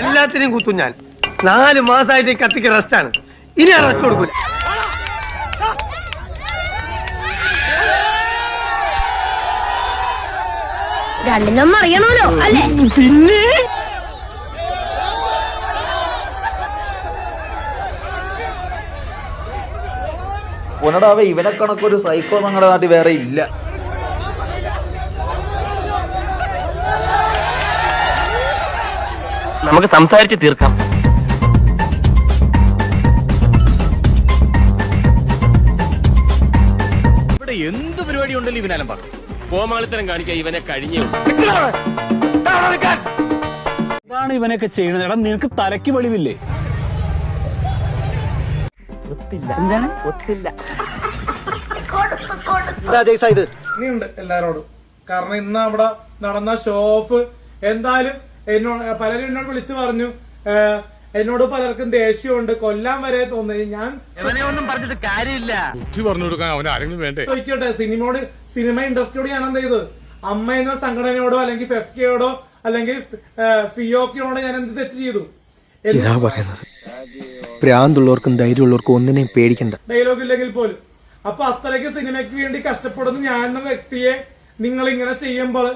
എല്ലാത്തിനെയും കുത്തും ഞാൻ. 4 മാസമായിട്ട് കത്തിക്ക് റെസ്റ്റാണ്. ഇനി ആ റെസ്റ്റ് കൊടുക്കൂല. രണ്ടിനും അറിയണമല്ലോ അല്ലേ? പിന്നെ പൊന്നടാവേ, ഇവനെ കണക്കൊരു സൈക്കോ ഞങ്ങളുടെ നാട്ടിൽ വേറെ ഇല്ല. നമുക്ക് സംസാരിച്ച് തീർക്കാം. ഇവിടെ എന്ത് പരിപാടി ഉണ്ടല്ലോ ഇവനാലും പറഞ്ഞു കോമാളിത്തരം കാണിക്കാൻ ഇവനെ കഴിഞ്ഞു. ഇതാണ് ഇവനൊക്കെ ചെയ്യുന്നത്. എടാ, നിനക്ക് തലയ്ക്ക് വെളിവില്ലേ? ഇനിയുണ്ട് എല്ലാരോടും. കാരണം ഇന്ന് അവിടെ നടന്ന ഷോ ഓഫ് എന്തായാലും എന്നോട് പലരും എന്നോട് വിളിച്ചു പറഞ്ഞു. എന്നോട് പലർക്കും ദേഷ്യമുണ്ട്, കൊല്ലാൻ വരെ തോന്നി. ഞാൻ ഒന്നും പറഞ്ഞിട്ട് കാര്യമില്ല. ബുദ്ധി പറഞ്ഞു കൊടുക്കാൻ അവൻ ആരെങ്കിലും വേണ്ടേ? ചോദിക്കട്ടെ, സിനിമ ഇൻഡസ്ട്രിയോട് ഞാൻ എന്ത് ചെയ്ത്? അമ്മ എന്ന സംഘടനയോടോ അല്ലെങ്കിൽ ഫെഫ്കയോടോ അല്ലെങ്കിൽ ഫിയോക്കിനോടോ ഞാൻ എന്ത് തെറ്റ് ചെയ്തു? ഇതാ പറയുന്നത്, ഭ്രാന്തുള്ളവർക്കും ധൈര്യമുള്ളവർക്കും ഒന്നിനെയും പേടിക്കണ്ട. ഡയലോഗ് ഇല്ലെങ്കിൽ പോലും. അപ്പൊ അത്രയ്ക്ക് സിനിമയ്ക്ക് വേണ്ടി കഷ്ടപ്പെടുന്ന ഞാൻ എന്ന വ്യക്തിയെ നിങ്ങൾ ഇങ്ങനെ ചെയ്യുമ്പോൾ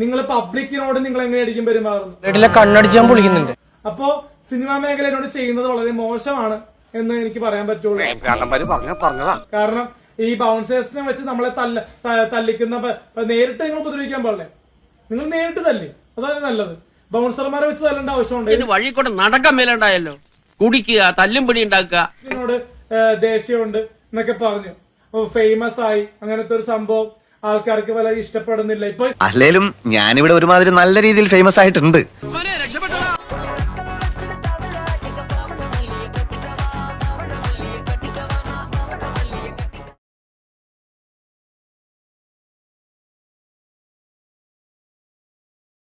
നിങ്ങൾ പബ്ലിക്കിനോട് നിങ്ങൾ എങ്ങനെയായിരിക്കും പെരുമാറുന്നത്? കണ്ണടിച്ചാൻ പൊളിക്കുന്നുണ്ട്. അപ്പോ സിനിമാ മേഖലയോട് ചെയ്യുന്നത് വളരെ മോശമാണ് എന്ന് എനിക്ക് പറയാൻ പറ്റുള്ളൂ. കാരണം ഈ ബൗൺസേഴ്സിനെ വെച്ച് നമ്മളെ തല്ലിക്കുന്ന നേരിട്ട് നിങ്ങൾ ഉപദ്രവിക്കാൻ പാടില്ലേ? നിങ്ങൾ നേരിട്ട് തല്ലി, അതാണ് നല്ലത്. ബൗൺസർമാരെ വെച്ച് തല്ലേണ്ട ആവശ്യമുണ്ട്. വഴി കൂടെ നടക്കാൻ മേലുണ്ടായല്ലോ. കുടിക്കുക, തല്ലും പിടി ഉണ്ടാക്കുക. ഇതിനോട് ദേഷ്യമുണ്ട് എന്നൊക്കെ പറഞ്ഞു. ഫേമസ് ആയി, അങ്ങനത്തെ ഒരു സംഭവം ആൾക്കാർക്ക് വളരെ ഇഷ്ടപ്പെടുന്നില്ല. ഇപ്പൊ അല്ലേലും ഞാനിവിടെ ഒരുമാതിരി നല്ല രീതിയിൽ ഫേമസ് ആയിട്ടുണ്ട്.